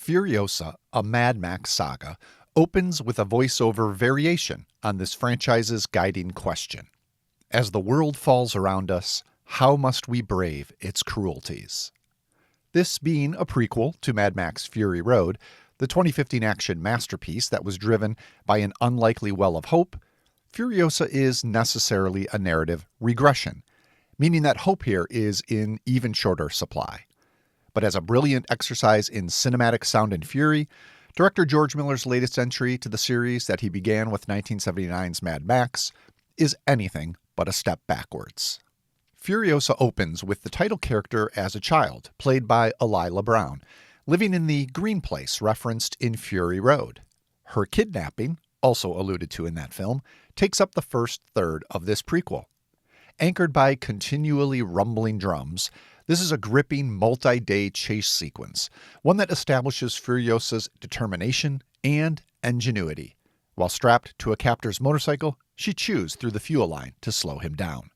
Furiosa, a Mad Max Saga, opens with a voiceover variation on this franchise's guiding question. As the world falls around us, how must we brave its cruelties? This being a prequel to Mad Max Fury Road, the 2015 action masterpiece that was driven by an unlikely well of hope, Furiosa is necessarily a narrative regression, meaning that hope here is in even shorter supply. But as a brilliant exercise in cinematic sound and fury, director George Miller's latest entry to the series that he began with 1979's Mad Max is anything but a step backwards. Furiosa opens with the title character as a child, played by Elila Brown, living in the green place referenced in Fury Road. Her kidnapping, also alluded to in that film, takes up the first third of this prequel. Anchored by continually rumbling drums, this is a gripping multi-day chase sequence, one that establishes Furiosa's determination and ingenuity. While strapped to a captor's motorcycle, she chews through the fuel line to slow him down.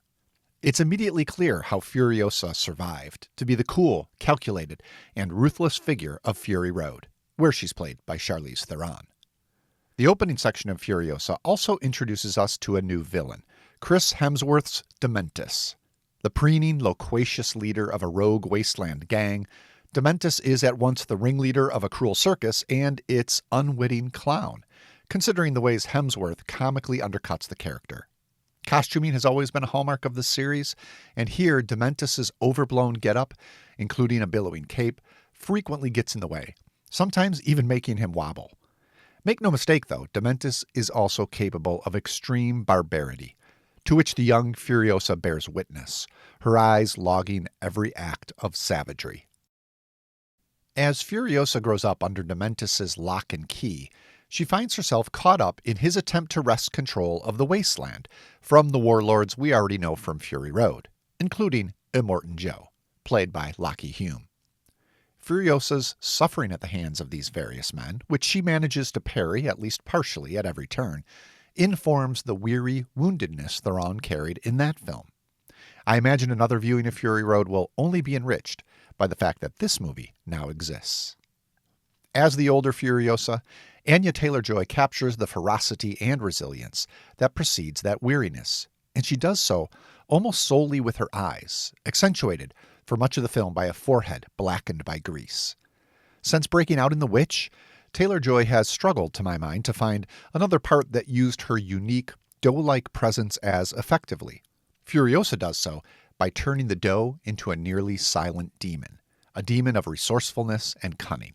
It's immediately clear how Furiosa survived to be the cool, calculated, and ruthless figure of Fury Road, where she's played by Charlize Theron. The opening section of Furiosa also introduces us to a new villain, Chris Hemsworth's Dementus. The preening, loquacious leader of a rogue wasteland gang, Dementus is at once the ringleader of a cruel circus and its unwitting clown, considering the ways Hemsworth comically undercuts the character. Costuming has always been a hallmark of the series, and here Dementus's overblown getup, including a billowing cape, frequently gets in the way, sometimes even making him wobble. Make no mistake, though, Dementus is also capable of extreme barbarity, to which the young Furiosa bears witness, her eyes logging every act of savagery. As Furiosa grows up under Dementus's lock and key, she finds herself caught up in his attempt to wrest control of the wasteland from the warlords we already know from Fury Road, including Immortan Joe, played by Lockie Hume. Furiosa's suffering at the hands of these various men, which she manages to parry at least partially at every turn, informs the weary woundedness Theron carried in that film. I imagine another viewing of Fury Road will only be enriched by the fact that this movie now exists. As the older Furiosa, Anya Taylor-Joy captures the ferocity and resilience that precedes that weariness, and she does so almost solely with her eyes, accentuated for much of the film by a forehead blackened by grease. Since breaking out in The Witch, Taylor-Joy has struggled, to my mind, to find another part that used her unique, doe-like presence as effectively. Furiosa does so by turning the doe into a nearly silent demon, a demon of resourcefulness and cunning.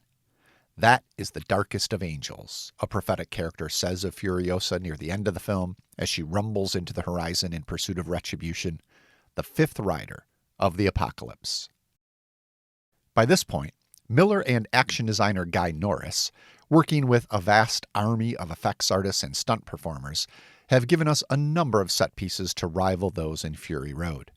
That is the darkest of angels, a prophetic character says of Furiosa near the end of the film as she rumbles into the horizon in pursuit of retribution, the fifth rider of the apocalypse. By this point, Miller and action designer Guy Norris, working with a vast army of effects artists and stunt performers, have given us a number of set pieces to rival those in Fury Road.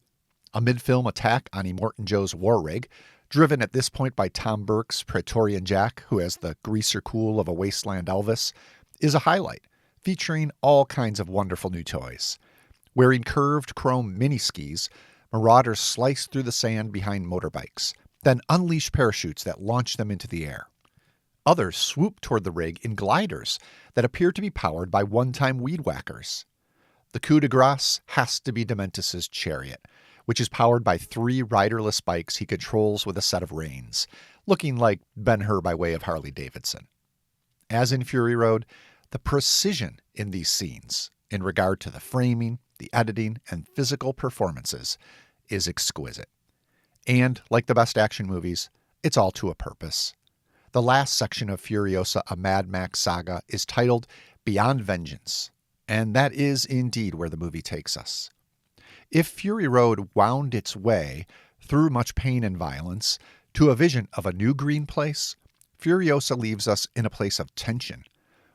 A mid-film attack on Immortan Joe's war rig, driven at this point by Tom Burke's Praetorian Jack, who has the greaser cool of a wasteland Elvis, is a highlight, featuring all kinds of wonderful new toys. Wearing curved chrome mini-skis, marauders slice through the sand behind motorbikes, then unleash parachutes that launch them into the air. Others swoop toward the rig in gliders that appear to be powered by one-time weed whackers. The coup de grace has to be Dementus's chariot, which is powered by 3 riderless bikes he controls with a set of reins, looking like Ben-Hur by way of Harley-Davidson. As in Fury Road, the precision in these scenes, in regard to the framing, the editing, and physical performances, is exquisite. And, like the best action movies, it's all to a purpose. The last section of Furiosa, a Mad Max Saga, is titled Beyond Vengeance, and that is indeed where the movie takes us. If Fury Road wound its way, through much pain and violence, to a vision of a new green place, Furiosa leaves us in a place of tension,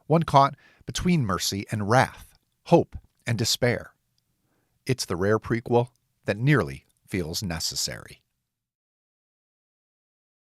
one caught between mercy and wrath, hope and despair. It's the rare prequel that nearly feels necessary.